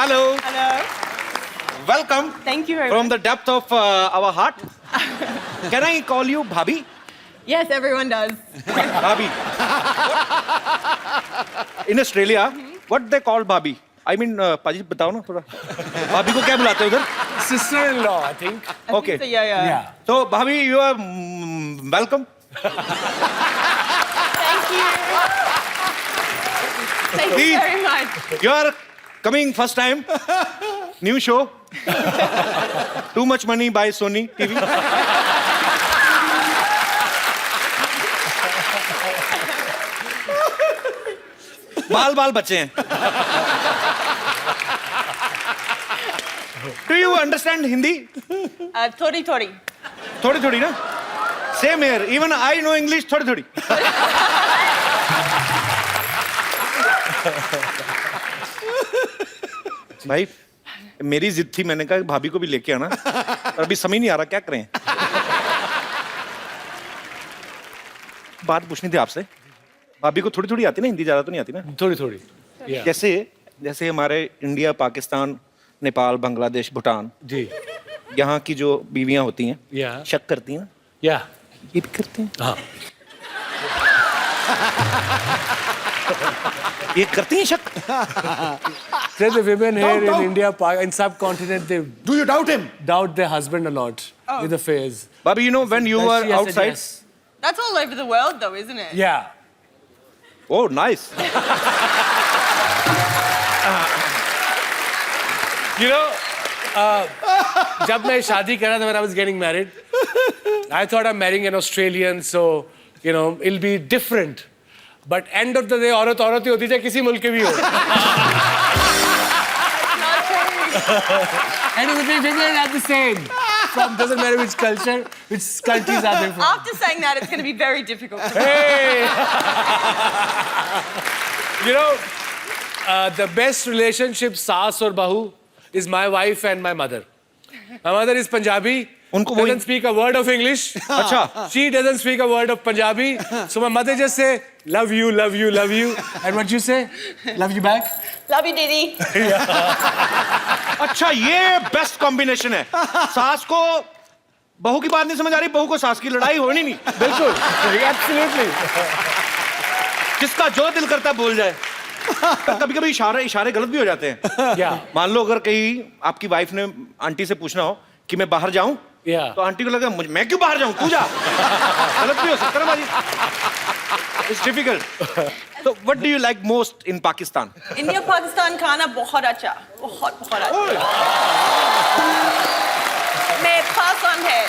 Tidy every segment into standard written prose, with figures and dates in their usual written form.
Hello. Hello. Welcome. Thank you very From much. the depth of our heart. Can I call you Bhabhi? Yes, everyone does. Bhabhi. In Australia, what they call Bhabhi? I mean, पाजी बताओ ना थोड़ा. भाभी को क्या बुलाते हैं उधर? Sister-in-law, I think. Okay. So, yeah. Yeah. So Bhabhi, you are welcome. Thank you. Thank you Please. very much. You are coming first time. New show. Too much money by Sony TV. बाल बचे हैं. Do you understand Hindi? Thodi. थोड़ी ना. Same here. Even I know English थोड़ी. भाई मेरी जिद थी, मैंने कहा भाभी को भी लेके आना, पर अभी समझ नहीं आ रहा क्या करें. बात पूछनी थी आपसे. भाभी को थोड़ी आती ना हिंदी, ज्यादा तो नहीं आती ना. थोड़ी. Yeah. जैसे हमारे इंडिया, पाकिस्तान, नेपाल, बांग्लादेश, भूटान, जी. यहाँ की जो बीवियां होती हैं, Yeah. शक करती हैं ना, Yeah. ये भी करते हैं. हाँ. ये करती हैं शक. Say the women here Don't. in India, in subcontinent, they Do you doubt him? doubt their husband a lot with affairs. Bhabhi, you know when you were She has said outside. yes. That's all over the world, though, isn't it? Yeah. Oh, nice. You know, जब मैं शादी कर रहा था, when I was getting married, I thought I'm marrying an Australian, so you know it'll be different. But end of the day, औरत ही होती है, किसी मुल्क के भी हो. Not true. And the women are the same. From doesn't matter which culture, which countries are they from. After saying that, it's going to be very difficult. Hey! You know, the best relationship, saas or bahu, is my wife and my mother. My mother is Punjabi. उनको वही- Doesn't speak a word of English. अच्छा. She doesn't speak a word of Punjabi. So my mother just say, love you. And what you say? Love you back? Love you, Didi. अच्छा, ये best combination है. सास को बहू की बात नहीं समझ आ रही, बहू को सास की लड़ाई होनी नहीं. बिल्कुल. Absolutely. जिसका जो दिल करता है बोल जाए. कभी इशारे गलत भी हो जाते हैं. Yeah. मान लो अगर कहीं आपकी वाइफ ने आंटी से पूछना हो कि मैं बाहर जाऊं, Yeah. तो आंटी को लगा मैं क्यों बाहर जाऊं, तू जा. गलत भी हो सकता है ना बाजी. It's difficult. So what do you like most in Pakistan? India, Pakistan खाना बहुत अच्छा. बहुत अच्छा. मैं पसंद है.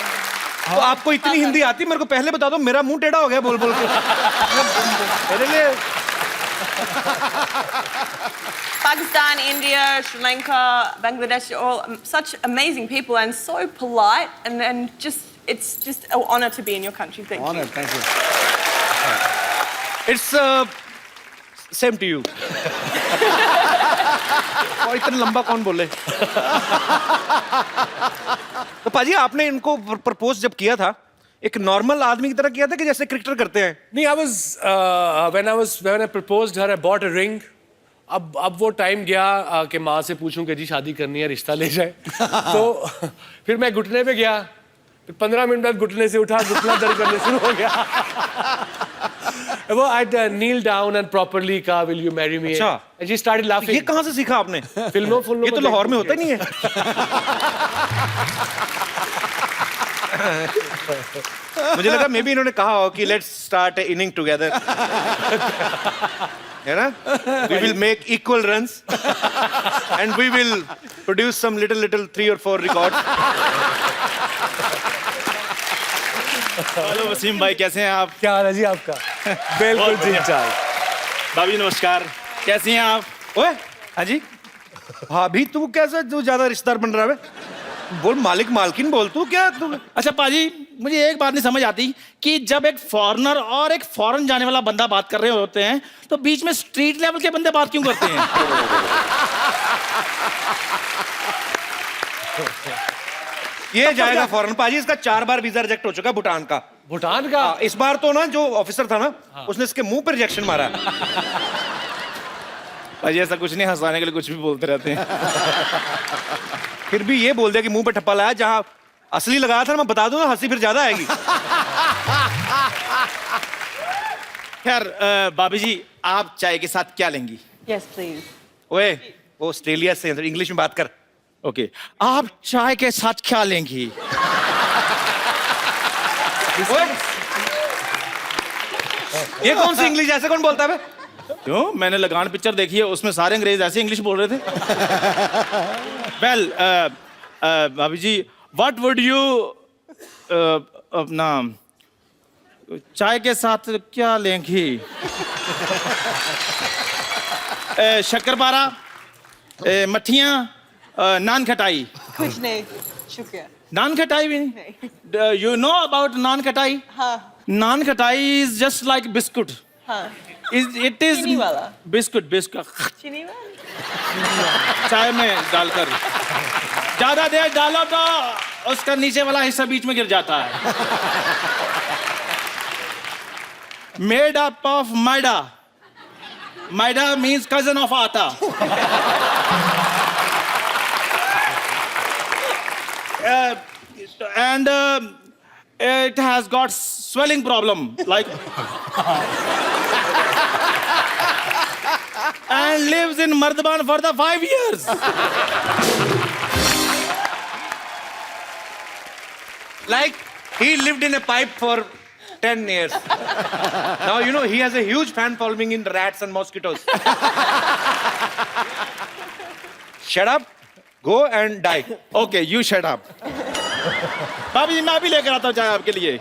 तो आपको इतनी हिंदी आती, मेरे को पहले बता दो, मेरा मुंह टेढ़ा हो गया बोल के. मेरे लिए Pakistan, India, Sri Lanka, Bangladesh, all such amazing people and so polite, and it's just an honor to be in your country. Thank you. Thank you. it's same to you. और इतना लंबा कौन बोले. तो पाजी आपने इनको प्रपोज जब किया था, एक नॉर्मल आदमी की तरह किया था कि जैसे क्रिकेटर करते हैं? नहीं, when I proposed her, I bought a ring. अब वो टाइम गया कि माँ से पूछूं कि जी शादी करनी है, रिश्ता ले जाए. तो फिर मैं घुटने पे गया, फिर 15 मिनट बाद घुटने से उठा, घुटना दर्द करने शुरू हो गया. वो I kneel down and properly कहा, will you marry me? अच्छा. And she started laughing. ये कहाँ से सीखा आपने? फिल्मों ये तो लाहौर में होता ही नहीं है. मुझे लगा मे बी इन्होंने कहा हो कि लेट्स स्टार्ट इनिंग टुगेदर, है ना? We will make equal runs and we will produce some little 3 or 4 records. Hello Wasim भाई, कैसे हैं आप? क्या हाल है जी आपका? बिल्कुल ठीक ठाक. भाभी नमस्कार, कैसी हैं आप? ओए, हाँ जी. भाभी तू कैसा, तू ज्यादा रिश्तेदार बन रहा है? बोल मालिक मालकिन बोल, तू क्या तू. अच्छा पाजी, मुझे एक बात नहीं समझ आती कि जब एक फॉरेनर और एक फॉरेन जाने वाला बंदा बात कर रहे होते हैं तो बीच में स्ट्रीट लेवल के बंदे बात क्यों करते हैं? ये जाएगा फॉरेन पाजी. इसका 4 बार वीजा रिजेक्ट हो चुका भूटान का. भूटान का? इस बार तो ना जो ऑफिसर था ना, उसने इसके मुंह पे रिजेक्शन मारा. भाई ऐसा कुछ नहीं, हंसाने के लिए कुछ भी बोलते रहते हैं। फिर भी ये बोल दिया कि मुंह पे ठप्पा लाया, जहां असली लगाया था ना, मैं बता दूं ना, हंसी फिर ज्यादा आएगी। खैर भाभी जी, आप चाय के साथ क्या लेंगी? Yes, please. ओए, वो ऑस्ट्रेलिया से इंग्लिश में बात कर। ओके, आप चाय के साथ क्या लेंगी? ओए, ये कौन सी इंग्लिश, ऐसे कौन बोलता है बे? क्यों? मैंने लगान पिक्चर देखी है, उसमें सारे अंग्रेज ऐसे इंग्लिश बोल रहे थे। वेल भाभी जी, व्हाट वुड यू अपना चाय के साथ क्या लेंगी? शक्करपारा, मट्ठियाँ, नान खटाई। कुछ नहीं, शुक्रिया। नान खटाई भी नहीं? यू नो अबाउट नान खटाई? हाँ, नान खटाई इज जस्ट लाइक बिस्कुट। हाँ। इट इज चीनी वाला? बिस्कुट, बिस्कुट चीनी वाला? चाय में डालकर ज्यादा देर डालो तो उसका नीचे वाला हिस्सा बीच में गिर जाता है। Made up of maida. Maida means cousin of आटा। And it has got swelling problem, like, and lives in Mardaban for the 5 years. Like he lived in a pipe for 10 years. Now you know he has a huge fan following in rats and mosquitoes. Shut up, go and die. Okay, you shut up. भाभी जी, मैं अभी लेकर आता हूँ चाय आपके लिए।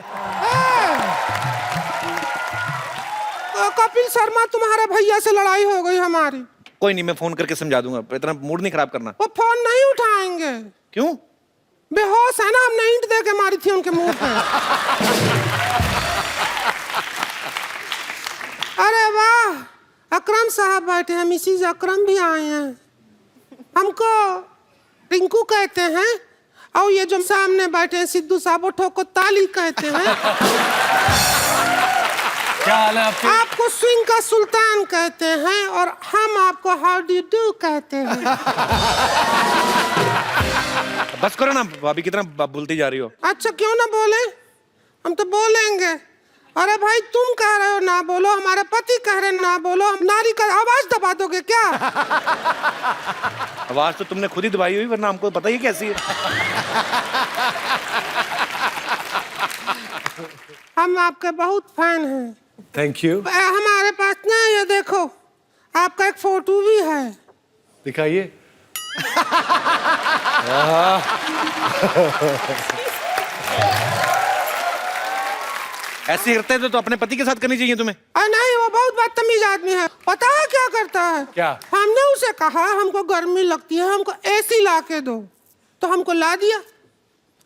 कपिल शर्मा, तुम्हारे भैया से लड़ाई हो गई हमारी। कोई नहीं, मैं फोन करके समझा दूंगा, इतना मूड नहीं खराब करना। वो फोन नहीं उठाएंगे। क्यों? बेहोश है ना, हमने ईंट दे के मारी थी उनके मुंह पे। अरे वाह, अकरम साहब बैठे हैं, मिसिज अकरम भी आए हैं। हमको रिंकू कहते हैं, और ये जो सामने बैठे हैं सिद्धू साहब, वो ठोको ताली कहते हैं। क्या हाल है आपके? आपको स्विंग का सुल्तान कहते हैं, और हम आपको हाउ डू डू कहते हैं। बस करो ना भाभी, कितना बोलती जा रही हो। अच्छा, क्यों ना बोले? हम तो बोलेंगे। अरे भाई, तुम कह रहे हो ना बोलो, हमारे पति कह रहे ना बोलो, हम नारी का आवाज दबा दोगे क्या? आवाज तो तुमने खुद ही दबाई हुई, वरना हमको पता ही कैसी है। हम आपके बहुत फैन हैं। Thank you. हमारे पास ना, ये देखो, आपका एक फोटो भी है। दिखाइए। ऐसी करते थे तो अपने पति के साथ करनी चाहिए तुम्हें। अरे नहीं, वो बहुत बदतमीज आदमी है। पता है क्या करता है? क्या? हमने उसे कहा हमको गर्मी लगती है, हमको एसी ला के दो, तो हमको ला दिया।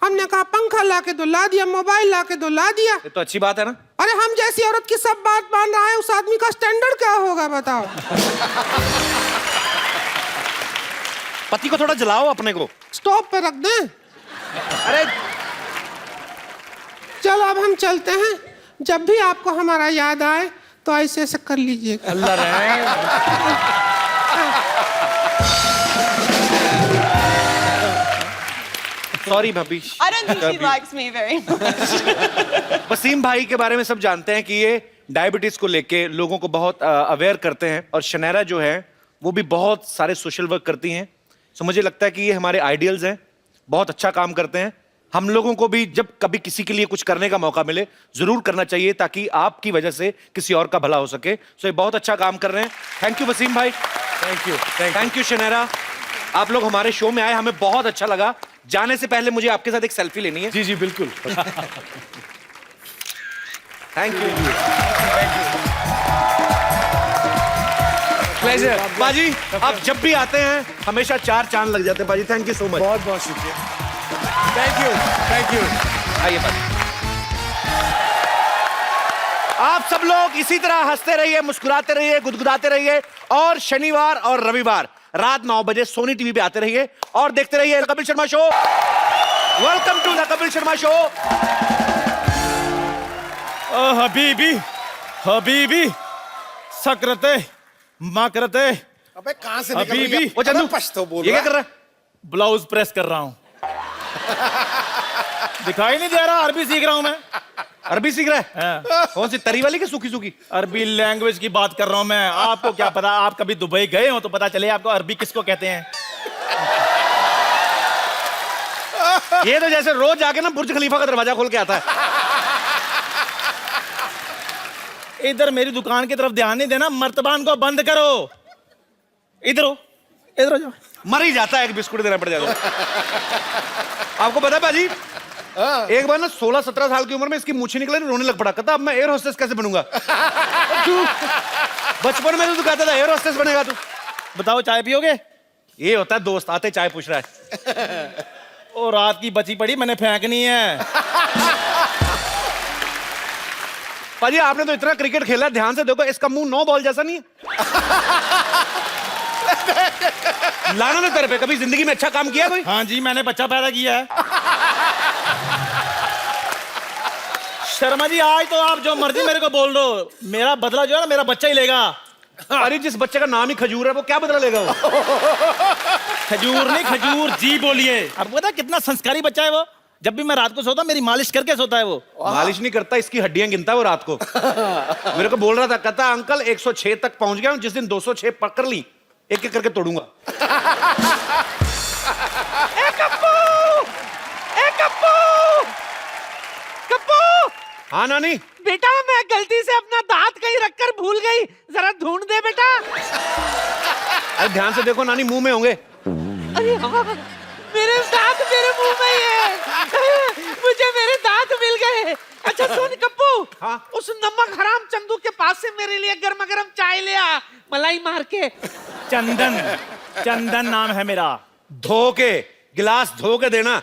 हमने कहा पंखा ला के दो, ला दिया। मोबाइल ला के दो, ला दिया। ये तो अच्छी बात है ना। अरे हम जैसी औरत की सब बात मान रहा है, उस आदमी का स्टैंडर्ड क्या होगा बताओ? पति को थोड़ा जलाओ अपने को। स्टॉप पे रख दें? अरे चलो अब हम चलते हैं। जब भी आपको हमारा याद आए तो ऐसे ऐसे कर लीजिएगा। अल्लाह रहे। सॉरी भाभी। I don't think she likes me very much. Wasim भाई के बारे में सब जानते हैं कि ये डायबिटीज को लेके लोगों को बहुत अवेयर करते हैं, और शनैरा जो है वो भी बहुत सारे सोशल वर्क करती हैं। सो मुझे लगता है कि ये हमारे आइडियल्स हैं, बहुत अच्छा काम करते हैं। हम लोगों को भी जब कभी किसी के लिए कुछ करने का मौका मिले जरूर करना चाहिए, ताकि आपकी वजह से किसी और का भला हो सके। सो ये बहुत अच्छा काम कर रहे हैं। थैंक यू वसीम भाई। Thank you. Thank you Shanaira. आप लोग हमारे शो में आए, हमें बहुत अच्छा लगा। जाने से पहले मुझे आपके साथ एक सेल्फी लेनी है। जी जी बिल्कुल। Thank you. प्लेजर। बाजी, आप जब भी आते हैं हमेशा 4 चांद लग जाते हैं बाजी। Thank you so much. बहुत बहुत शुक्रिया। Thank you. Thank you. आइए बाजी। आप सब लोग इसी तरह हंसते रहिए, मुस्कुराते रहिए, गुदगुदाते रहिए, और शनिवार और रविवार रात 9 बजे सोनी टीवी पे आते रहिए और देखते रहिए Kapil Sharma show. Welcome to the Kapil Sharma show. हबीबी हबीबी, सक्रते माकरते अबे कहाँ से अभी निकल गया? भी। वो चंदू अबे पछतो बोल ये क्या रहा कर रहा है? ब्लाउज प्रेस कर रहा हूँ। दिखाई नहीं दे रहा, अरबी सीख रहा हूँ मैं। अरबी सीख रहा है? हाँ। कौन सी तरी वाली की सूखी सूखी? अरबी लैंग्वेज की बात कर रहा हूँ मैं। आपको क्या पता, आप कभी दुबई गए हो तो पता चले आपको अरबी किसको कहते हैं। ये तो जैसे रोज जाके ना बुर्ज खलीफा का दरवाजा खोल के आता है। इधर मेरी दुकान की तरफ ध्यान नहीं देना, मर्तबान को बंद करो। इधर हो, इधर हो जाओ। मर ही जाता है, एक बिस्कुट देना पड़ जाता है। आपको पता है बाजी, एक बार ना 16-17 साल की उम्र में इसकी मूछें निकले, रोने लग पड़ा। कहता अब मैं एयर होस्टेस कैसे बनूंगा? क्यों? बचपन में तो कहता था एयर होस्टेस बनेगा तू। बताओ चाय पियोगे? ये होता है दोस्त आते चाय पूछ रहा है। ओ रात की बची पड़ी मैंने फेंकनी है। पाजी आपने तो इतना क्रिकेट खेला है, ध्यान से देखो इसका मुंह 9 बॉल जैसा नहीं है। लाना ना तेरे पे, कभी जिंदगी में अच्छा काम किया कोई? हाँ जी, मैंने बच्चा पैदा किया है। शर्मा जी आज तो आप जो मर्जी मेरे को बोल दो, मेरा बदला जो है ना मेरा बच्चा ही लेगा। अरे जिस बच्चे का नाम ही खजूर है वो क्या बदला लेगा वो? खजूर नहीं, खजूर जी बोलिए। अब पता कितना संस्कारी बच्चा है वो। जब भी मैं रात को सोता मेरी मालिश करके सोता है वो। मालिश नहीं करता, इसकी हड्डियां गिनता है वो रात को। मेरे को बोल रहा था, कहता अंकल 106 तक पहुंच गया हूं, जिस दिन 206 पकड़ ली एक एक करके तोड़ूंगा। हाँ नानी। बेटा मैं गलती से अपना दांत कहीं रखकर भूल गई, जरा ढूंढ दे बेटा। अरे ध्यान से देखो नानी, मुंह में होंगे। अरे हाँ, मेरे दांत मेरे मुंह में ही है। मुझे मेरे दांत मिल गए। अच्छा सुन कप्पू, हाँ? उस नमक हराम चंदू के पास से मेरे लिए गर्मा गर्म चाय ले आ, मलाई मार के। चंदन, चंदन नाम है मेरा। धो के, गिलास धो के देना।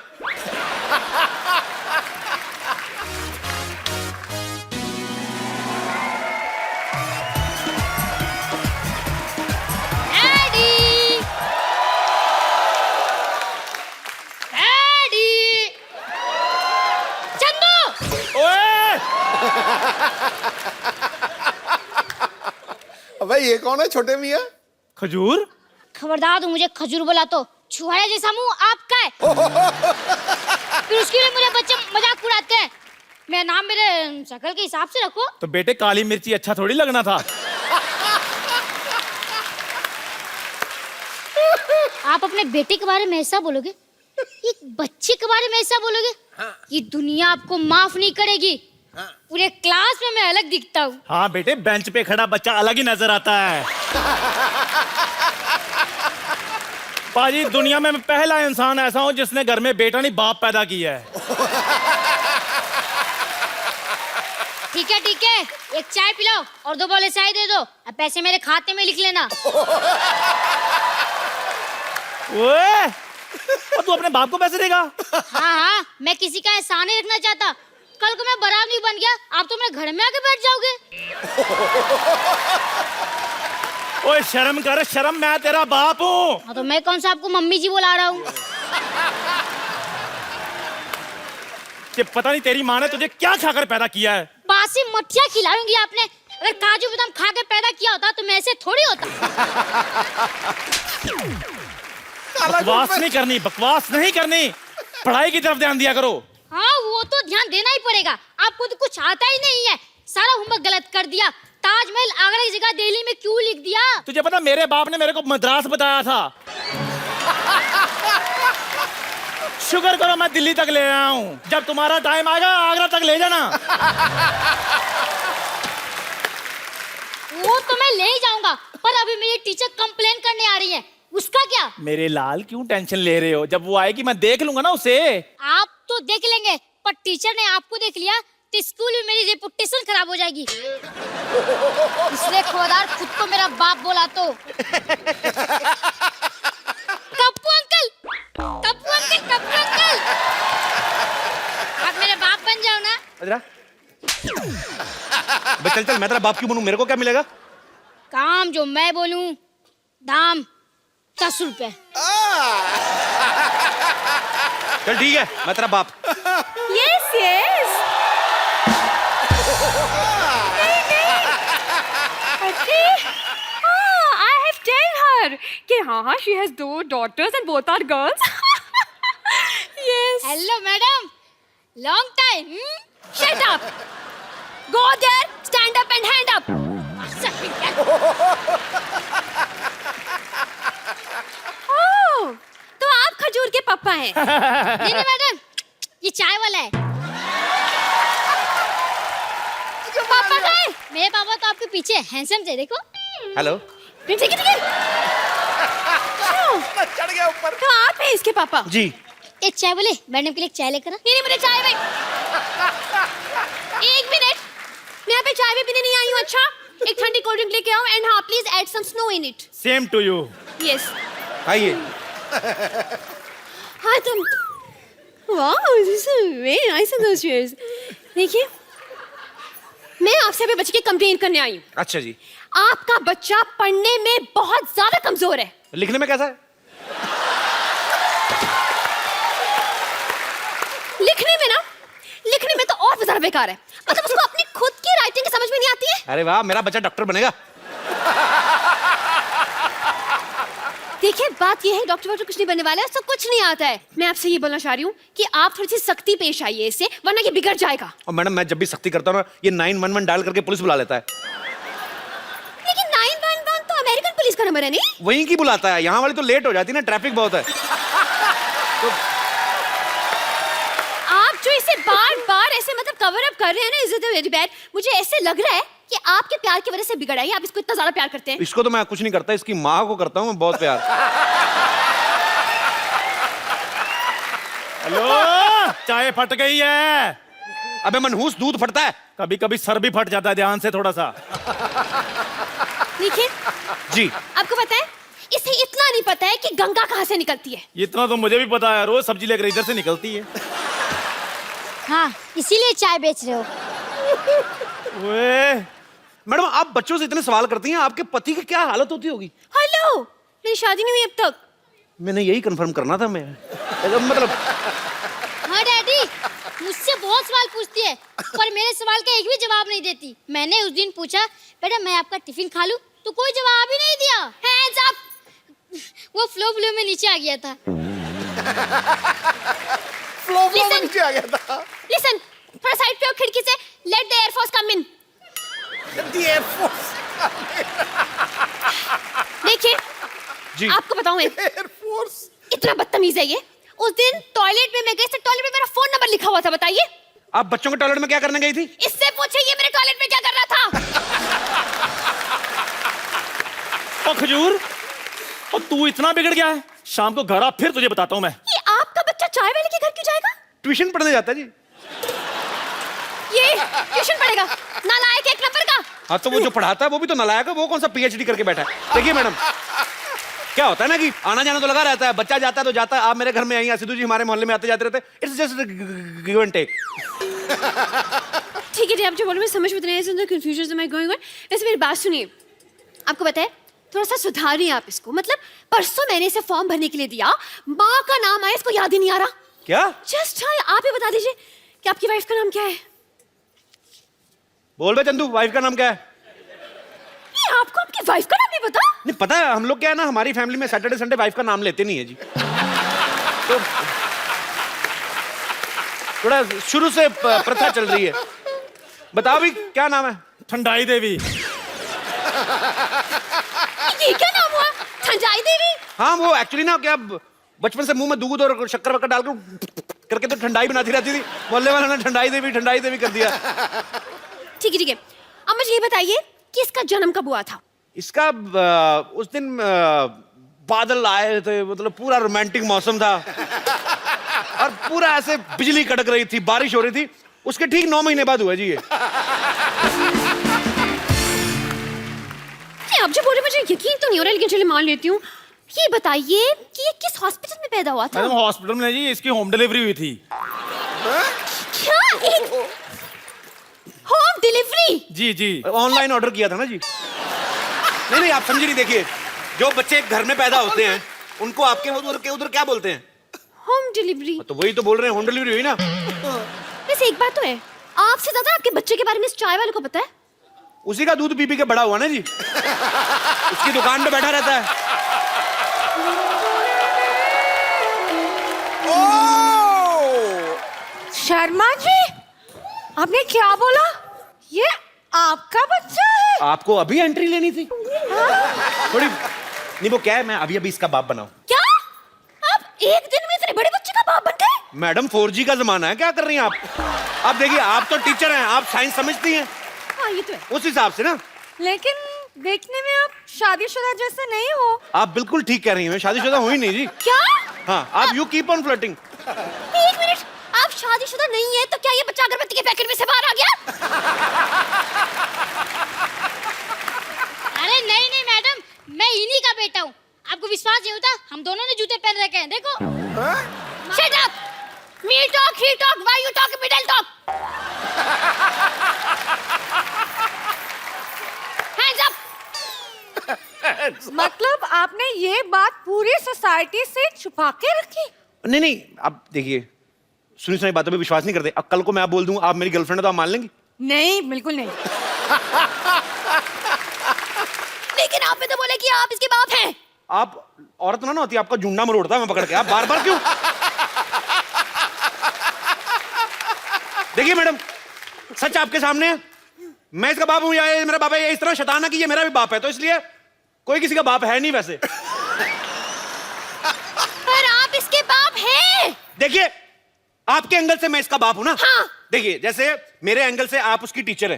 Daddy, daddy, Chandu. ओए! अबे ये कौन है छोटे मियाँ? खजूर? खबरदार तू मुझे खजूर बोला तो छुहारा जैसा मुंह आपका है। फिर उसके लिए मुझे बच्चे मजाक उड़ाते हैं। मेरा नाम मेरे शक्ल के हिसाब से रखो। तो बेटे काली मिर्ची अच्छा थोड़ी लगना था। आप अपने बेटे के बारे में ऐसा बोलोगे, एक बच्चे के बारे में ऐसा बोलोगे, ये दुनिया आपको माफ नहीं करेगी। पूरे क्लास में मैं अलग दिखता हूँ। हाँ बेटे, बेंच पे खड़ा बच्चा अलग ही नजर आता है। पाजी दुनिया में मैं पहला इंसान ऐसा हूँ जिसने घर में बेटा नहीं बाप पैदा किया है। ठीक है, एक चाय पिलाओ और 2 बोले चाय दे दो। अब पैसे मेरे खाते में लिख लेना। ओए! और तू अपने बाप को पैसे देगा? हाँ, मैं किसी का एहसान नहीं रखना चाहता। कल को मैं बारात नहीं बन गया, आप तो मेरे घर में आके बैठ जाओगे। ओए शर्म कर, शर्म, मैं तेरा बाप हूँ। हाँ तो मैं कौन सा आपको मम्मी जी बुला रहा हूँ। कि पता नहीं तेरी माँ ने तुझे क्या खाकर पैदा किया है। बासी मठिया खिलाऊंगी आपने। अगर काजू बादाम खा के पैदा किया होता तो मैं ऐसे थोड़ी होता। बकवास नहीं करनी, बकवास नहीं करनी। पढ़ाई की तरफ ध्यान दिया करो। हाँ वो तो ध्यान देना ही पड़ेगा। आपको तो कुछ आता ही नहीं है, सारा होमवर्क गलत कर दिया। ताजमहल आगरा की जगह दिल्ली में क्यों लिख दिया? तुझे पता मेरे बाप ने मेरे को मद्रास बताया था। शुक्र करो मैं दिल्ली तक ले आया हूँ। जब तुम्हारा टाइम आएगा आगरा तक ले जाना। वो तो मैं ले ही जाऊंगा, पर अभी मेरी टीचर कंप्लेन करने आ रही है। उसका क्या? मेरे लाल क्यों टेंशन ले रहे हो? जब वो आएगी मैं देख लूंगा ना उसे। आप तो देख लेंगे, पर टीचर ने आपको देख लिया तो स्कूल में मेरी रेपुटेशन खराब हो जाएगी। इसलिए खबरदार खुद को मेरा बाप बोला तो। Kappu uncle, Kappu uncle, Kappu uncle, आप मेरे बाप बन जाओ ना। चल चल, मैं तेरा बाप क्यों बनूं? मेरे को क्या मिलेगा? काम जो मैं बोलूं, दाम 10 रुपए। चल ठीक है, मैं तेरा बाप। Yes, yes. नहीं, नहीं. Okay. Oh, I have tell her. Share कि हाँ she has 2 daughters and both are girls. Yes. Hello madam, long time. Shut up. Go there, stand up and hand up. Oh, तो आप खजूर के पापा हैं। नहीं नहीं मैडम, ये चाय वाला है। पापा का है? मेरे पापा तो आपके पीछे हैंडसम थे, देखो। हेलो। ठीक है, ठीक है। चढ़ गया ऊपर। तो आप हैं इसके पापा? जी। एक चाय बोले, मैडम के लिए एक चाय लेकर आ। नहीं मुझे चाय भाई। एक मिनट, मैं यहाँ पे चाय भी पीने नहीं आई हूँ। अच्छा, एक ठंडी कोल्ड ड्रिंक लेके आओ एंड हाँ please add some snow in it. Same to you. Yes. आइए। हाँ तुम। Wow, this is very nice in those chairs. देखिए, मैं आपसे अभी बच्चे की कंप्लेन करने आई हूँ। अच्छा जी। आपका बच्चा पढ़ने में बहुत ज्यादा कमजोर है। लिखने में कैसा है? लिखने में तो और भी ज्यादा बेकार है। मतलब उसको अपनी खुद की राइटिंग समझ में नहीं आती है। अरे वाह, मेरा बच्चा डॉक्टर बनेगा। देखिए, बात ये है डॉक्टर वॉक्टर कुछ नहीं बनने वाला है, उसको कुछ नहीं आता है। मैं आपसे ये बोलना चाह रही हूँ कि आप थोड़ी सी सख्ती पेश आइए इससे, वरना ये बिगड़ जाएगा। और मैडम, मैं जब भी सख्ती करता हूँ ना, ये 911 डायल करके पुलिस बुला लेता है। लेकिन 911 तो अमेरिकन पुलिस का नंबर है नहीं? वहीं की बुलाता है, यहाँ वाली तो लेट हो जाती है ना, ट्रैफिक बहुत है। तो आप जो इसे बार-बार ऐसे मतलब कवर अप कर रहे हैं ना, इज इट वेरी बैड। मुझे ऐसे लग रहा है कि आपके प्यार की वजह से बिगड़ा है। आप इसको इतना ज्यादा प्यार करते हैं। इसको तो मैं कुछ नहीं करता, इसकी माँ को करता हूँ मैं बहुत प्यार। हेलो, चाय फट गई है। अबे मनहूस, दूध फटता है। कभी कभी सर भी फट जाता है, ध्यान से थोड़ा सा। देखिए, जी। आपको पता है, इसे इतना नहीं पता है कि गंगा कहाँ से निकलती है। इतना तो मुझे भी पता है, रोज सब्जी लेकर इधर से निकलती है। हाँ, इसीलिए चाय बेच रहे हो। ओए, मैडम, आप बच्चों से इतने सवाल करती हैं, आपके पति की क्या हालत होती होगी? हेलो, मेरी शादी नहीं हुई अब तक। मैंने यही कंफर्म करना था। मैं मतलब हाँ डैडी, मुझसे बहुत सवाल पूछती है, पर मेरे सवाल का एक भी जवाब नहीं देती। मैंने उस दिन पूछा, बेटा मैं आपका टिफिन खा लूं, तो कोई जवाब ही नहीं दिया। Hands up. वो फ्लो में नीचे आ गया था। फ्लो में नीचे आ गया था। लिसन, थोड़ा साइड पे हो खिड़की से। लेट द एयरफोर्स कम इन। देखिए जी। आपको बताऊं, एयरफोर्स। इतना बदतमीज है ये। उस दिन टॉयलेट में मैं गई, टॉयलेट में मेरा फोन नंबर लिखा हुआ था। बताइए, आप बच्चों के टॉयलेट में क्या करने गई थी? इससे पूछे ये मेरे टॉयलेट में क्या कर रहा था। ओ खजूर, और तू इतना बिगड़ गया है। शाम को घर आ, फिर तुझे बताता हूँ मैं। ये आपका बच्चा चाय वाले के घर क्यों जाएगा? ट्यूशन पढ़ने जाता है जी। ये ट्यूशन पढ़ेगा? नालायक एक नंबर का। हाँ, तो वो जो पढ़ाता है वो भी तो नालायक है। वो कौन सा पीएचडी करके बैठा है? देखिए मैडम, क्या होता है ना कि आना जाना तो लगा रहता है, बच्चा जाता है तो जाता है। आप मेरे घर में आई, सिद्धू जी हमारे मोहल्ले में आते जाते रहते हैं। It's just give and take. ठीक है जी, आप जो बोल रहे हैं समझ में नहीं आया, कंफ्यूजन में गोइंग ऑन। वैसे मेरी बात सुनिए, आपको पता है, थोड़ा सा सुधारिए आप इसको। मतलब परसों मैंने इसे फॉर्म भरने के लिए दिया, माँ का नाम आया, इसको याद ही नहीं आ रहा। क्या? जस्ट हाँ, आप ही बता दीजिए कि आपकी वाइफ का नाम क्या है? बोल बे चंदू, वाइफ का नाम क्या है? ये आपको आपकी वाइफ का नाम नहीं पता? नहीं पता है, हम लोग क्या है ना, हमारी फैमिली में सैटरडे संडे वाइफ का नाम लेते नहीं है जी। तो थोड़ा शुरू से प्रथा चल रही है। बताओ भी, क्या नाम है? ठंडाई देवी। ये क्या नाम हुआ? ठंडाई देवी? हाँ, वो एक्चुअली ना क्या बचपन से मुंह में दूध और शक्कर वक्कर डालकर करके तो ठंडाई बनाती रहती थी। मोहल्ले वालों ने ठंडाई देवी कर दिया। ठीक है ठीक है, अब मुझे ये बताइए कि इसका जन्म कब हुआ था? इसका उस दिन बादल आए थे, मतलब पूरा रोमांटिक मौसम था और पूरा ऐसे बिजली कड़क रही थी, बारिश हो रही थी। उसके ठीक 9 महीने बाद हुआ जी ये। आप जो बोल रहे मुझे यकीन तो नहीं हो रहा, लेकिन चलिए मान लेती हूँ। ये बताइए कि ये किस हॉस्पिटल में पैदा हुआ था? मैडम, हॉस्पिटल में जी, इसकी होम डिलीवरी हुई थी। क्या? Home delivery? जी जी, ऑनलाइन ऑर्डर किया था ना जी। नहीं, आप समझी नहीं। देखिए, जो बच्चे घर में पैदा होते हैं उनको आपके उधर क्या बोलते हैं? Home delivery. तो वही तो बोल रहे हैं, होम डिलीवरी हुई ना। वैसे एक बात तो है, आपसे ज्यादा आपके बच्चे के बारे में इस चाय वाले को पता है। उसी का दूध पी पी के बड़ा हुआ ना जी। उसकी दुकान पे बैठा रहता है। शर्मा जी, आपने क्या बोला? ये आपका बच्चा है? आपको अभी एंट्री लेनी थी थोड़ी नहीं, वो क्या है, मैं अभी अभी इसका बाप बनाऊं। क्या? आप एक दिन में इतने बड़े बच्चे का बाप बन गए? मैडम 4G का जमाना है, क्या कर रही हैं आप देखिए, आप तो टीचर हैं, आप साइंस समझती हैं, हाँ ये तो है। उस हिसाब से ना। लेकिन देखने में आप शादीशुदा जैसे नहीं हो। आप बिल्कुल ठीक कह रही हैं, मैं शादीशुदा हुई नहीं जी। क्या? हाँ, आप यू कीप ऑन फ्लर्टिंग। एक मिनट, आप शादीशुदा नहीं है तो क्या ये बच्चा अगरबत्ती के पैकेट में से बाहर आ गया? अरे नहीं नहीं मैडम, मैं इन्हीं का बेटा हूँ। आपको विश्वास नहीं होता? हम दोनों ने जूते पहन रखे हैं, देखो। Shut up! Me talk, he talk, why you talk, middle talk? Hands up! मतलब आपने ये बात पूरी सोसाइटी से छुपा के रखी? नहीं नहीं, आप देखिए, सुनी सुनी बातों पे विश्वास नहीं करते। अब कल को मैं आप बोल दूं आप मेरी गर्लफ्रेंड है तो आप मान लेंगी? नहीं, बिल्कुल नहीं। लेकिन आपने तो बोला कि आप इसके बाप हैं। आप औरत ना होती, आपका जुंडा मरोड़ता मैं पकड़ के, आप बार बार क्यों? देखिए मैडम, सच आपके सामने है, मैं इसका बाप हूं या ये मेरा बाप है, इस तरह शैताना कि ये मेरा भी बाप है, तो इसलिए कोई किसी का बाप है नहीं वैसे। पर आप इसके बाप हैं। देखिए, आपके एंगल से मैं इसका बाप हूं ना। हाँ। देखिए, जैसे मेरे एंगल से आप उसकी टीचर है,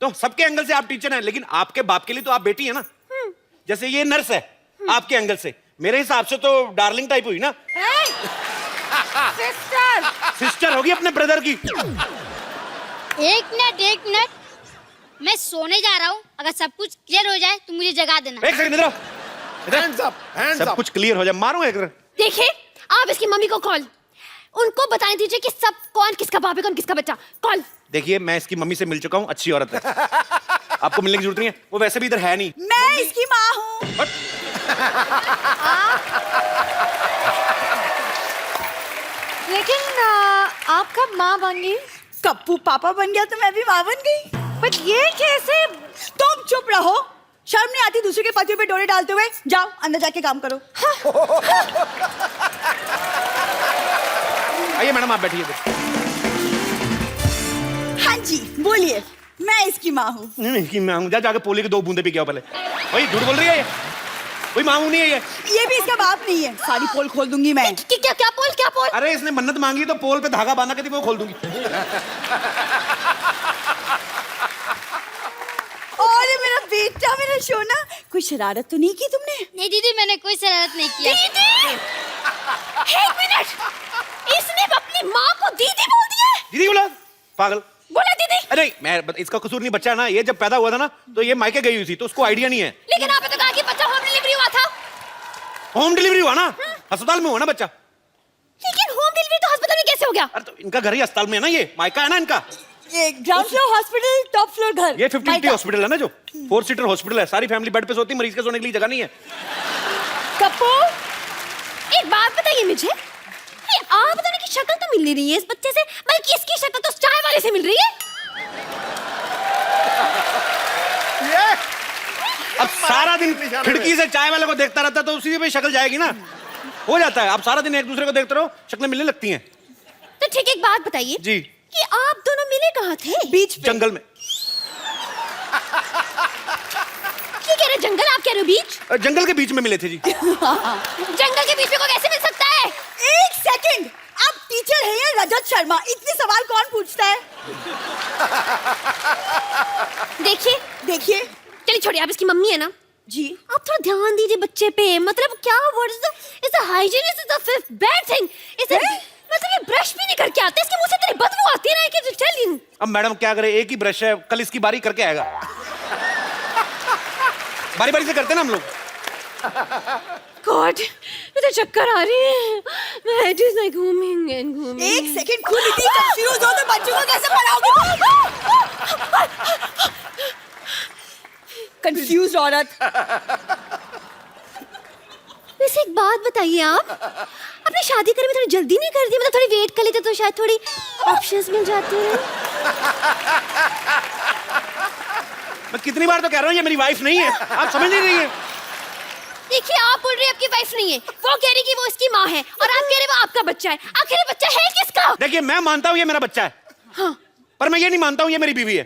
तो सबके एंगल से आप टीचर हैं, लेकिन आपके बाप के लिए तो आप बेटी है ना। जैसे ये नर्स है, आपके एंगल से, मेरे हिसाब से तो डार्लिंग टाइप हुई ना। सिस्टर। सिस्टर होगी अपने ब्रदर की। एक मिनट, मैं सोने जा रहा हूँ। अगर सब कुछ क्लियर हो जाए तो मुझे जगा देना। एक सेकंड, इधर आओ। हैंड्स अप, हैंड्स सब अप। कुछ क्लियर हो जाए, मारूंगा एक। देखिए, आप इसकी मम्मी को कॉल, उनको बताने दीजिए कि सब कौन किसका बाप है, कौन किसका बच्चा। कॉल। देखिए, मैं इसकी मम्मी से मिल चुका हूँ, अच्छी औरत है, आपको मिलने की जरूरत नहीं है, वो वैसे भी इधर है नहीं। मैं इसकी माँ हूँ। लेकिन आप कब माँ बन गई? कप्पू पापा बन गया तो मैं भी माँ बन गई। बट ये कैसे? तुम चुप रहो, शर्म नहीं आती दूसरे के पतियों पे डोरे डालते हुए? जाओ अंदर जाके काम करो। आइए मैडम, आप बैठिए। हाँ जी बोलिए, मैं इसकी माँ हूँ। नहीं कि मैं जाके पोले के 2 बूंदे पी के आओ पहले। भाई झूठ बोल रही है ये, कोई मांगू नहीं है ये भी इसका बाप नहीं है। सारी पोल खोल दूंगी मैं। क्या पोल? अरे इसने मन्नत मांगी तो पोल पे धागा बांधा के वो खोल दूंगी। और मेरा बेटा, मेरा सोना, कोई शरारत तो नहीं की तुमने? नहीं दीदी, मैंने कोई शरारत नहीं किया। दीदी! एक मिनट, इसने अपनी माँ को दीदी बोल दिया है? दीदी बोला, पागल। बोला दीदी? अरे इसका कसूर नहीं, बच्चा है ना, ये जब पैदा हुआ था ना तो ये मायके गई हुई थी, तो उसको आइडिया नहीं है। लेकिन आपने तो कहा कि बच्चा होम डिलीवरी हुआ था। होम डिलीवरी हुआ ना, अस्पताल में हुआ ना बच्चा। लेकिन होम डिलीवरी तो अस्पताल में कैसे हो गया? अरे तो इनका घर ही अस्पताल में है ना, ये मायका है ना इनका। ये ground floor hospital, top floor घर। ये 50 हॉस्पिटल है ना, जो 4 सीटर हॉस्पिटल है, सारी फैमिली बेड पे सोती, मरीज के सोने के लिए जगह नहीं है। कप्पू, एक बात बताइए मुझे, ये आप बताने की शक्ल तो मिल नहीं रही है इस बच्चे से, बल्कि इसकी शक्ल तो चाय वाले से मिल रही है। अब सारा दिन खिड़की से चाय वाले को देखता रहता तो उसी पे शक्ल जाएगी ना, हो जाता है। अब सारा दिन एक दूसरे को देखते रहो, शक्लें मिलने लगती हैं। तो ठीक, एक बात बताइए जी, कि आप दोनों मिले कहाँ थे? बीच पे। जंगल में। ये कह रहे जंगल, आप कह रहे हो बीच? जंगल के बीच में मिले थे जी। जंगल के बीच में को कैसे मिल सकता है? एक सेकंड, आप टीचर हैं या रजत शर्मा? इतने सवाल कौन पूछता है? देखिए चलिए छोड़िए, आप इसकी मम्मी है ना जी। आप थोड़ा ध्यान दीजिए बच्चे पे। मतलब क्या word is the hygiene is the fifth bad thing. इसे मतलब ये ब्रश भी नहीं करके आते, इसके मुंह से इतनी बदबू आती है ना कि चल। अब मैडम क्या करे, एक ही ब्रश है, कल इसकी बारी करके आएगा। बारी बारी से करते ना हम लोग। गॉड, मुझे चक्कर आ रही है। मैं हेड इज लाइक घूमिंग एंड घूमिंग। एक सेकंड, खुद इतनी कंफ्यूज हो तो बच्चों को कैसे पढ़ाओगे? कंफ्यूज औरत। वैसे एक बात बताइए, आप अपनी शादी करने में थोड़ी जल्दी नहीं कर दी? मतलब थोड़ी वेट कर लेते तो शायद थोड़ी ऑप्शंस मिल जाते हैं। मैं कितनी बार तो कह रहा हूँ ये मेरी वाइफ नहीं है, आप समझ नहीं रही है। देखिए आप बोल रहे हैं आपकी वाइफ नहीं है, वो कह रही कि वो इसकी माँ है, और आप कह रहे वो आपका बच्चा है। आखिर ये बच्चा है किसका? देखिए मैं मानता हूँ ये मेरा बच्चा है, हाँ। पर मैं ये नहीं मानता हूँ ये मेरी बीवी है।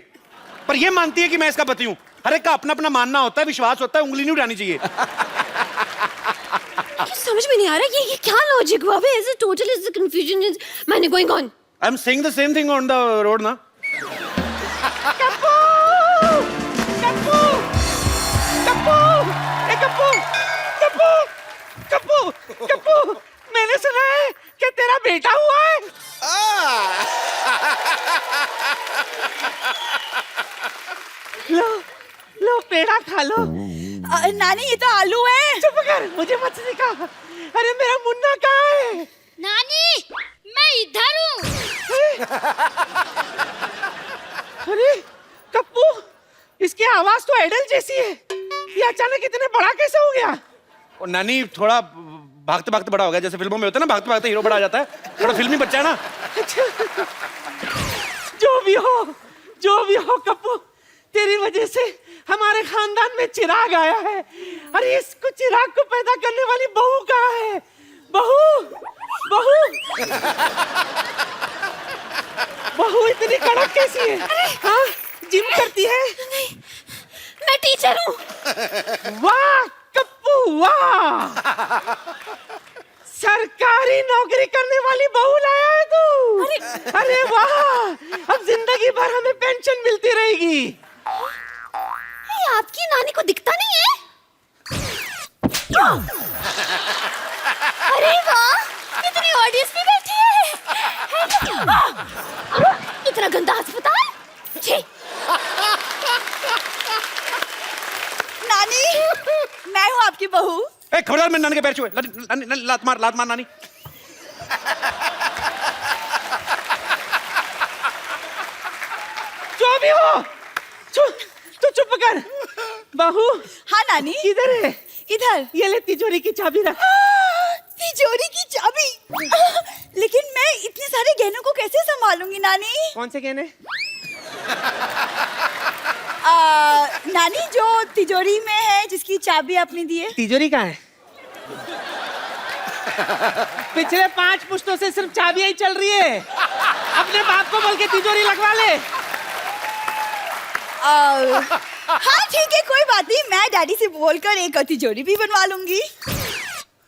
पर ये मानती है कि मैं इसका पति हूँ। हर एक का अपना अपना मानना होता है, विश्वास होता है, उंगली नहीं उठानी चाहिए। समझ में नहीं आ रहा ये क्या लॉजिक हुआ? Is it total is the confusion is मैंने going on? I'm saying the same thing on the road ना। कप्पू कप्पू कप्पू ए कप्पू कप्पू कप्पू कप्पू मैंने सुना है कि तेरा बेटा हुआ है। लो लो पेड़ा खा लो। नानी ये तो आलू है। चुप कर, मुझे मत सिखा। अरे मेरा मुन्ना कहाँ है? नानी मैं इधर हूँ। अरे कप्पू, इसकी आवाज तो आइडल जैसी है। ये अचानक इतने बड़ा कैसे हो गया? और नानी थोड़ा भागते भागते बड़ा हो गया, जैसे फिल्मों में होता है ना, भागते भागते हीरो बड़ा आ जाता है, थोड़ा फिल्मी बच्चा है ना। जो भी हो कप्पू, तेरी वजह से हमारे खानदान में चिराग आया है। अरे इसको चिराग को पैदा करने वाली बहू कहाँ है? बहू बहू बहू इतनी कड़क कैसी है? हाँ, जिम करती है? नहीं, मैं टीचर हूँ। वाह कप्पू वाह, सरकारी नौकरी करने वाली बहू लाया है तू। अरे वाह, अब जिंदगी भर हमें पेंशन मिलती रहेगी। ये आपकी नानी को दिखता नहीं है? अरे वाह, कितनी ऑडियंस भी बैठी है। इतना गंदा अस्पताल। छी। नानी मैं हूँ आपकी बहू। ए खबरदार, मैं नानी के पैर छुए। लात मार नानी। जो भी हो, तू चुप कर। बहू। हाँ नानी। किधर है? इधर। ये ले तिजोरी की चाबी रख। तिजोरी की चाबी? लेकिन मैं इतने सारे गहनों को कैसे संभालूंगी नानी? कौन से गहने? नानी जो तिजोरी में है, जिसकी चाबी आपने दी है। तिजोरी कहाँ है? पिछले 5 पुश्तों से सिर्फ चाबियां ही चल रही है। अपने बाप को बोल के तिजोरी लगवा ले। हाँ ठीक है, कोई बात नहीं, मैं डैडी से बोलकर एक तिजोरी भी बनवा लूंगी।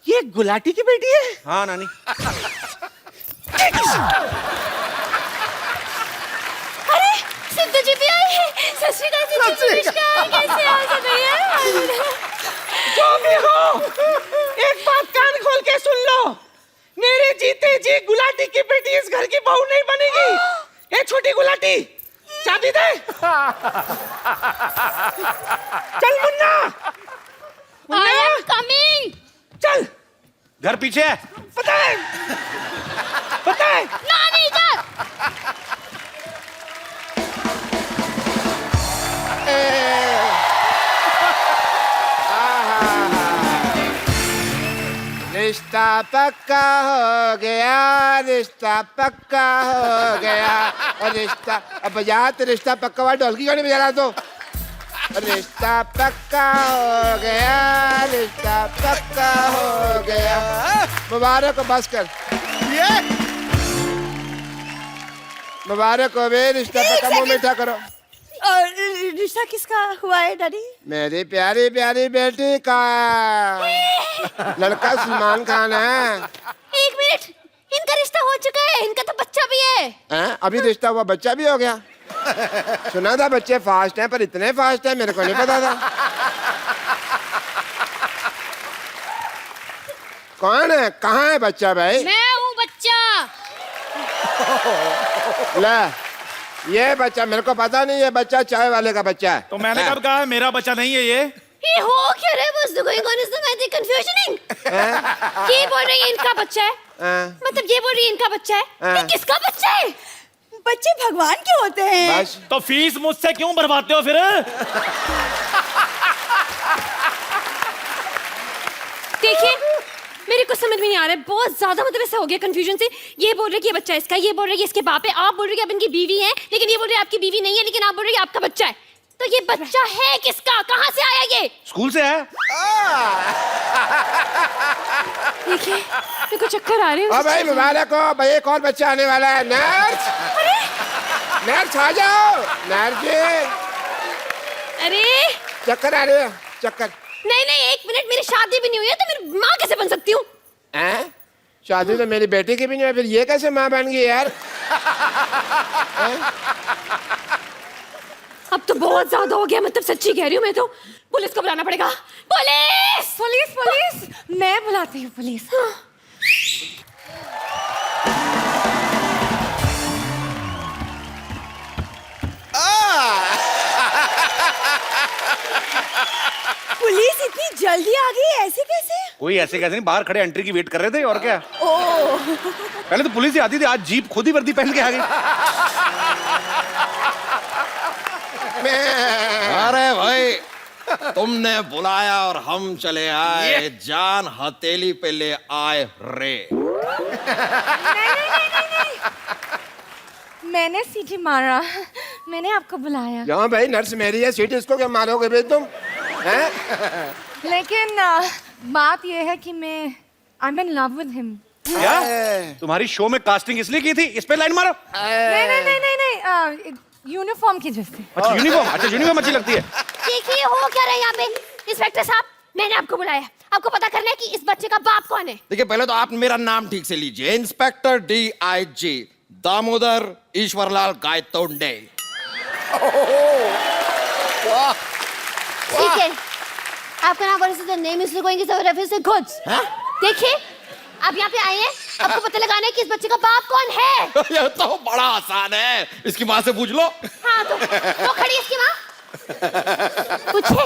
ये गुलाटी की बेटी है? हाँ नानी। अरे सिद्धू जी भी आए हैं। सत श्री अकाल जी, नमस्कार। कैसे हो सब भैया? जो भी हो, एक बात कान खोल के सुन लो। मेरे जीते जी गुलाटी की बेटी इस घर की बहू नहीं बनेगी। ए छोटी गुलाटी, चाबी दे। चल मुन्ना, I am coming. चल। घर पीछे है। पता है नानी इधर। रिश्ता पक्का हो गया, रिश्ता पक्का हो गया। और रिश्ता अब बजा तो रिश्ता पक्का हुआ, ढोल की गाड़ी बजा रहा तो। रिश्ता पक्का हो गया, रिश्ता पक्का हो गया। मुबारक हो, बस कर। मुबारक हो बे, रिश्ता पक्का, मुंह मीठा करो। और रिश्ता किसका हुआ है डैडी? मेरी प्यारी प्यारी बेटी का। लड़का सलमान खान है। एक मिनट, इनका रिश्ता हो चुका है, इनका तो बच्चा भी है। हैं? अभी रिश्ता हुआ, बच्चा भी हो गया। सुना था बच्चे फास्ट हैं, पर इतने फास्ट हैं मेरे को नहीं पता था। कौन है? कहाँ है बच्चा भाई? मैं हूँ बच्चा। ले, ये बच्चा मेरे को पता नहीं, ये बच्चा चाय वाले का बच्चा है। तो मैंने कब कहा है मेरा बच्चा नहीं है ये? ये हो क्या रहा है? What's going on? Is the confusioning? ये बोल रही है इनका बच्चा है, मतलब ये बोल रही है इनका बच्चा है। ये किसका बच्चा है? बच्चे भगवान के होते हैं। बस तो फीस मुझसे क्यों भरवाते हो फिर? देखिए, मेरे को समझ में नहीं आ रहा है, बहुत ज्यादा मतलब ऐसा हो गया कंफ्यूजन से। ये बोल रहे कि ये बच्चा इसका, ये बोल रहे कि इसके बाप है, आप बोल रहे कि आप इनकी बीवी हैं, लेकिन ये बोल रहे आपकी बीवी नहीं है, लेकिन आप बोल रहे कि आपका बच्चा है। तो ये बच्चा है किसका? कहाँ से आया ये? स्कूल से है। देखिए मेरे को चक्कर आ रहे हैं ओ भाई मुबारक हो भाई, एक और बच्चा आने वाला है। नर्स, नर्स आ जाओ। नर्स जी, अरे चक्कर आ रहे हैं, चक्कर। नहीं नहीं, 1 मिनट, मेरी शादी भी नहीं हुई है तो मेरी माँ कैसे बन सकती हूँ? हैं? शादी तो मेरी बेटी की भी नहीं है, फिर ये कैसे माँ बन गई यार? अब तो बहुत ज्यादा हो गया, मतलब सच्ची कह रही हूँ मैं तो। पुलिस को बुलाना पड़ेगा। पुलिस पुलिस पुलिस, मैं बुलाती हूँ पुलिस। पुलिस इतनी जल्दी आ गई, ऐसे कैसे? कोई ऐसे कैसे नहीं, बाहर खड़े एंट्री की वेट कर रहे थे और क्या। ओह, पहले तो पुलिस ही आती थी, आज जीप खुद ही वर्दी पहन के आ गई। अरे भाई, तुमने बुलाया और हम चले आए, जान हथेली पे ले आए रे। मैंने सीटी मारा, मैंने आपको बुलाया। यहाँ भाई नर्स मेरी है, सीट इसको क्या मारोगे भाई तुम? हैं? लेकिन बात यह है कि मैं I am in love with him. क्या तुम्हारी शो में कास्टिंग इसलिए की थी, इस पे लाइन मारो। नहीं नहीं नहीं नहीं नहीं, यूनिफॉर्म की वजह से। अच्छा यूनिफॉर्म, अच्छा यूनिफॉर्म अच्छी लगती है। देखिए हो क्या रहा है यहाँ पे। इंस्पेक्टर साहब, मैंने आपको बुलाया, आपको पता करना है कि इस बच्चे का बाप कौन है। देखिए, पहले तो आप मेरा नाम ठीक से लीजिए। Inspector DIG Damodar Ishwarlal Gaitonde. ठीक है, आपका नाम वर्ष the name is going is reference to goods. देखिए, आप यहाँ पे आए हैं, आपको पता लगाना है कि इस बच्चे का बाप कौन है। ये तो बड़ा आसान है, इसकी माँ से पूछ लो। हाँ तो वो खड़ी है इसकी माँ, पूछे।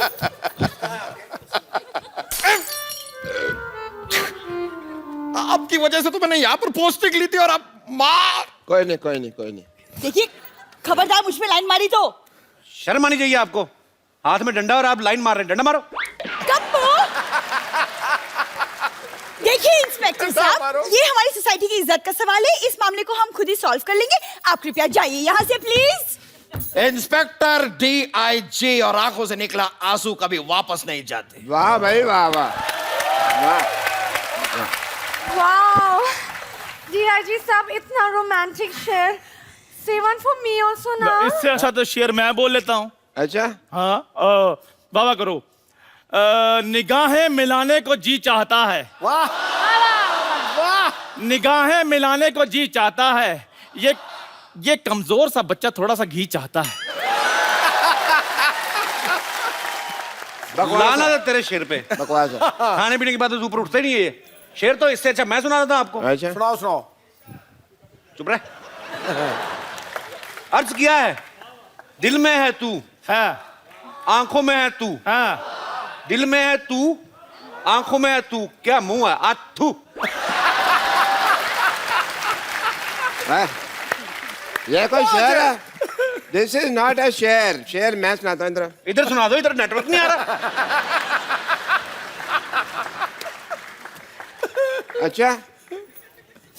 आपकी वजह से तो मैंने यहाँ पर पोस्टिंग ली थी और अब माँ। कोई नहीं कोई नहीं कोई नहीं। देखिए, खबरदार मुझ पे लाइन मारी तो। शर्म आनी चाहिए आपको, हाथ में डंडा और आप लाइन मार रहे हैं। डंडा मारो। कप्पू, देखिए इंस्पेक्टर साहब, ये हमारी सोसाइटी की इज्जत का सवाल है, इस मामले को हम खुद ही सॉल्व कर लेंगे। आप कृपया जाइए यहाँ से प्लीज। इंस्पेक्टर DIG और आंखों से निकला आंसू कभी वापस नहीं जाते। वाह भाई वाह वाह वाह। वाओ, DIG साहब, इतना रोमांटिक शेर। Say one for me also ना। इससे अच्छा तो शेर मैं बोल लेता हूँ। अच्छा हाँ, बाबा करो। निगाहें मिलाने को जी चाहता है। वाह वाह। निगाहें मिलाने को जी चाहता है, ये कमजोर सा बच्चा थोड़ा सा घी चाहता है। लाना था तेरे शेर पे। बकवास है। खाने पीने की बात तो ऊपर उठते नहीं है ये शेर, तो इससे अच्छा मैं सुना देता आपको। अच्छा सुनाओ सुनाओ। चुप रहे। अर्ज किया है, दिल में है तू, हाँ आंखों में है तू। हाँ, दिल में है तू, आंखों में है तू, क्या मुंह है आथू। ये कोई शेर है? दिस इज नॉट अ शेर। शेर मैं सुनाता हूँ इधर। इधर सुना दो, इधर नेटवर्क नहीं आ रहा। अच्छा,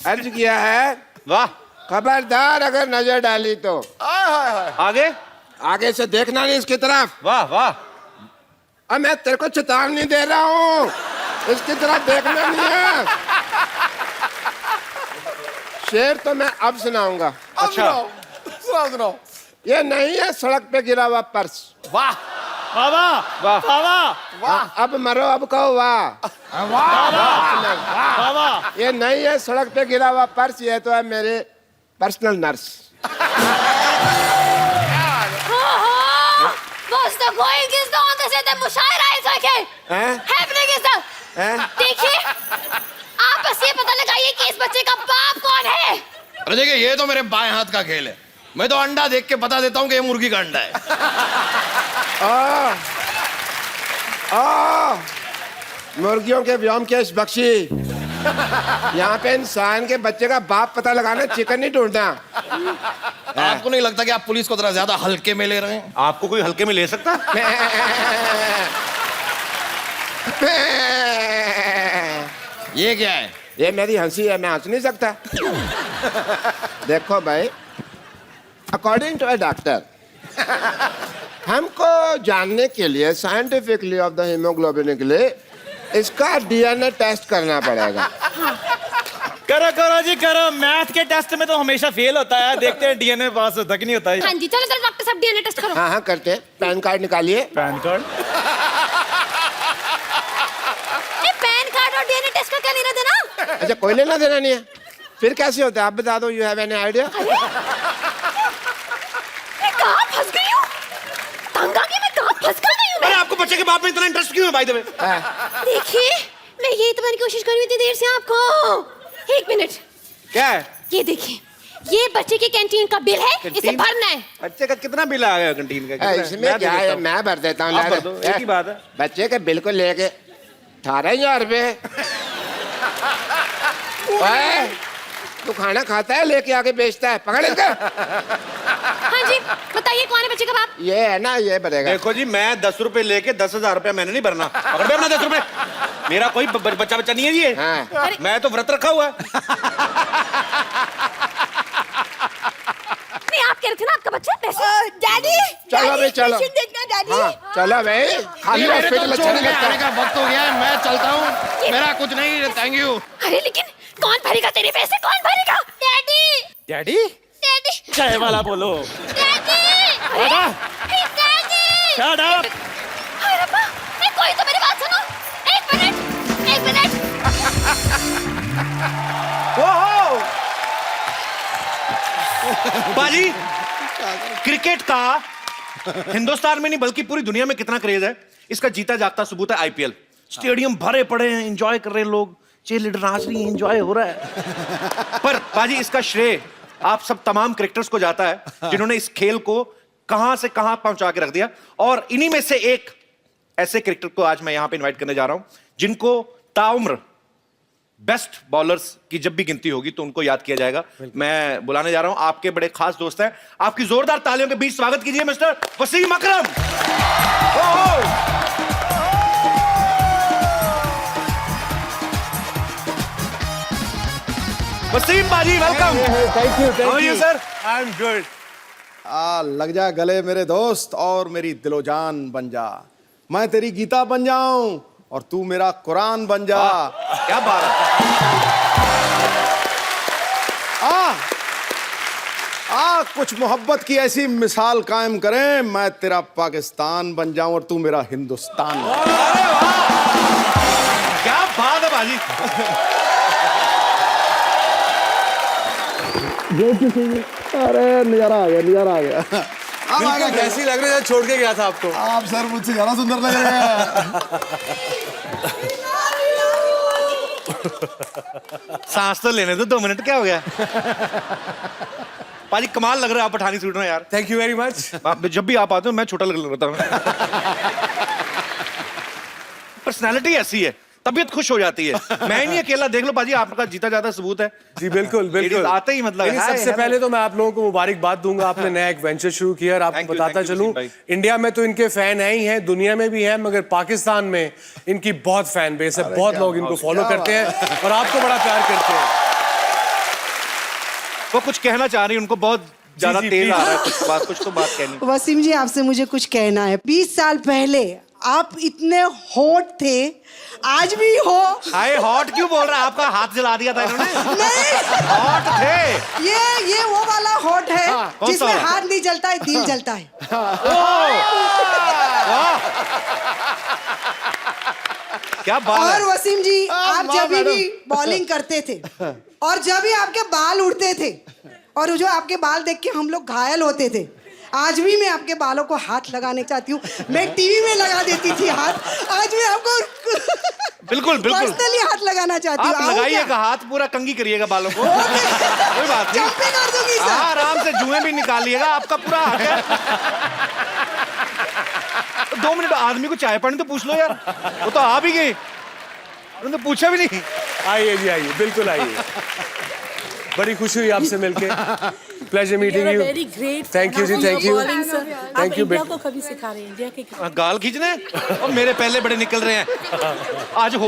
अर्ज किया है, वाह, खबरदार अगर नजर डाली तो। आगे आगे से देखना नहीं इसकी तरफ। वाह वाह। अब मैं तेरे को चेतावनी दे रहा हूँ, इसकी तरफ देखना नहीं है। शेर तो मैं अब सुनाऊंगा। अच्छा सुनाओ। ये नहीं है सड़क पे गिरा हुआ पर्स। वाह बाबा वाह। बाबा अब मरो, अब कहो वाह। बाबा। ये नहीं है सड़क पे गिरा हुआ पर्स, ये तो है मेरे personal nurse. What's the going is the on the set the मुशायरा is okay. Happening is the। देखिए, आप बस ये पता लगाइए कि इस बच्चे का बाप कौन है। अरे देखिए, ये तो मेरे बाएं हाथ का खेल है। मैं तो अंडा देख के बता देता हूँ कि ये मुर्गी का अंडा है। मुर्गियों के व्योमकेश बख्शी, यहाँ पे इंसान के बच्चे का बाप पता लगाना, चिकन नहीं ढूंढना। आपको नहीं लगता कि आप पुलिस को जरा ज्यादा हल्के में ले रहे हैं? आपको कोई हल्के में ले सकता? ये क्या है? ये मेरी हंसी है, मैं हंस नहीं सकता। देखो भाई, अकॉर्डिंग टू अ डॉक्टर, हमको जानने के लिए साइंटिफिकली ऑफ द हीमोग्लोबिन के लिए इसका डीएनए टेस्ट करना पड़ेगा। करो करो जी करो, मैथ के टेस्ट में तो हमेशा फेल होता है, देखते हैं डीएनए पास होता कि नहीं होता है। हाँ जी, चलो चलो डॉक्टर साहब डीएनए टेस्ट करो। हाँ हाँ करते हैं। पैन कार्ड निकालिए। Pan card? पैन कार्ड और डीएनए टेस्ट का क्या लेना देना? अच्छा कोई लेना देना नहीं है, फिर कैसे होता है आप बता दो। You have any idea? मैं कहाँ फंस गई हूँ? तंग आ गई, मैं कहाँ फंस गई हूँ? अरे आपको बच्चे के बाप में इतना इंटरेस्ट क्यों है भाई? देखिए, मैं यही तो मैंने कोशिश करी थी देर से आपको। एक मिनट, क्या है? ये देखिए, ये बच्चे की कैंटीन का बिल है, इसे कैंटीन? भरना है। बच्चे का कितना बिल आ गया कैंटीन का? इसमें क्या है, मैं भर देता हूँ। आप भर दो, एक ही बात है। बच्चे के बिल को लेके 18,000 रुपए। तू खाना खाता है लेके आके बेचता है, पकड़ इसका। हाँ जी, बताइए कौन है बच्चे का बाप? ये है ना, ये भरेगा। देखो जी, मैं 10 रुपए लेके 10,000 रुपया मैंने नहीं भरना। पकड़ अपना 10 रुपए। मेरा कोई बच्चा नहीं है जी ये। हाँ। मैं तो व्रत रखा हुआ है। नहीं, आप कह रहे थे ना आपका बच्चा पैसे। डैडी, चलो भाई चलो। पेशेंट देखना डैडी। हाँ चलो भाई, खाली हॉस्पिटल अच्छा नहीं लगता। का वक्त हो गया है, मैं चलता हूँ। मेरा कुछ नहीं, थैंक यू। अरे लेकिन कौन भरेगा तेरे पैसे? कौन भरेगा? Daddy, daddy? डैडी, चाय वाला बोलो। Daddy, daddy. Shut up. अरे रब्बा, ए, कोई तो मेरी बात सुनो। एक मिनट, एक मिनट। बाजी, क्रिकेट का हिंदुस्तान में नहीं बल्कि पूरी दुनिया में कितना क्रेज है, इसका जीता जागता सबूत है आईपीएल। स्टेडियम भरे पड़े हैं, एंजॉय कर रहे हैं लोग, चीयर लीडर नाच रही है, एंजॉय हो रहा है। पर बाजी, इसका श्रेय आप सब तमाम क्रिकेटर्स को जाता है जिन्होंने इस खेल को कहां से कहां पहुंचा के रख दिया। और इन्हीं में से एक ऐसे क्रिकेटर को आज मैं यहां पे इनवाइट करने जा रहा हूं जिनको ताउम्र बेस्ट बॉलर्स की जब भी गिनती होगी तो उनको याद किया जाएगा। मैं बुलाने जा रहा हूं आपके बड़े खास दोस्त हैं, आपकी जोरदार तालियों के बीच स्वागत कीजिए मिस्टर वसीम अकरम। वसीम बाजी, welcome. Thank you, How are you, sir? I am good. लग जा गले मेरे दोस्त और मेरी दिलो जान बन जा। मैं तेरी गीता बन जाऊं और तू मेरा कुरान बन जा। क्या बात है। कुछ मोहब्बत की ऐसी मिसाल कायम करें, मैं तेरा पाकिस्तान बन जाऊं और तू मेरा हिंदुस्तान बन जा। क्या बात है बाजी। अरे नजारा आ गया, नजारा आ गया। अब आगे कैसी लग रही है? छोड़ के गया था आपको। आप सर मुझसे ज्यादा सुंदर लग रहे हैं। सांस तो लेने दो, 2 मिनट क्या हो गया। पाजी कमाल लग रहा है आप पठानी सूट में यार। Thank you very much. जब भी आप आते हो मैं छोटा लग रहा हूँ। पर्सनालिटी ऐसी है, तबीयत खुश हो जाती है। मैं ही नहीं अकेला, देख लो बाजी, आपका जीता जाता सबूत है। जी बिल्कुल बिल्कुल। Ladies आते ही मतलब लेकिन सबसे पहले तो मैं आप लोगों को मुबारकबाद दूंगा, आपने नया एक वेंचर शुरू किया। और आपको Thank you, बताता thank you, चलूं, भाई। इंडिया में तो इनके फैन है ही हैं, दुनिया में भी है, मगर पाकिस्तान में इनकी बहुत फैन बेस है। बहुत लोग इनको फॉलो करते हैं और आपको बड़ा प्यार करते हैं। वो कुछ कहना चाह रही है, उनको बहुत ज्यादा जी, तेज आ please। रहा है, कुछ तो बात कहनी। वसीम जी, आपसे मुझे कुछ कहना है। 20 साल पहले आप इतने हॉट थे, आज भी हो। हाय हॉट क्यों बोल रहा है? आपका हाथ जला दिया था इन्होंने। नहीं, हॉट थे। ये वो वाला हॉट है कौन सा जिसमें वाला? हाथ नहीं जलता है, दिल जलता है। क्या बात और है। वसीम जी, आप वाह, जब भी मैडम। बॉलिंग करते थे और जब भी आपके बाल उड़ते थे और जो आपके बाल देख के हम लोग घायल होते थे, आज भी मैं आपके बालों को हाथ लगाने चाहती हूँ। मैं टीवी में लगा देती थी हाथ, आज मैं आपको बिल्कुल बिल्कुल पर्सनली हाथ लगाना चाहती हूँ। आप आऊँ लगाइएगा, क्या? हाथ पूरा कंगी करिएगा बालों को। कोई बात नहीं, जंपिंग कर दूंगी सर। हाँ, आराम से जुएं भी निकालिएगा, आपका पूरा हक है। 2 मिनट आदमी को चाय पानी तो पूछ लो यार, वो तो आ भी गई, उन्होंने पूछा भी नहीं। आइए जी, आइए, बिल्कुल आइए। बड़ी खुशी हुई आपसे मिलके। Pleasure meeting you. Thank you जी, थैंक यू, थैंक यू। कभी सिखा रहे हैं इंडिया के गाल खींचने और मेरे पहले बड़े निकल रहे हैं आज।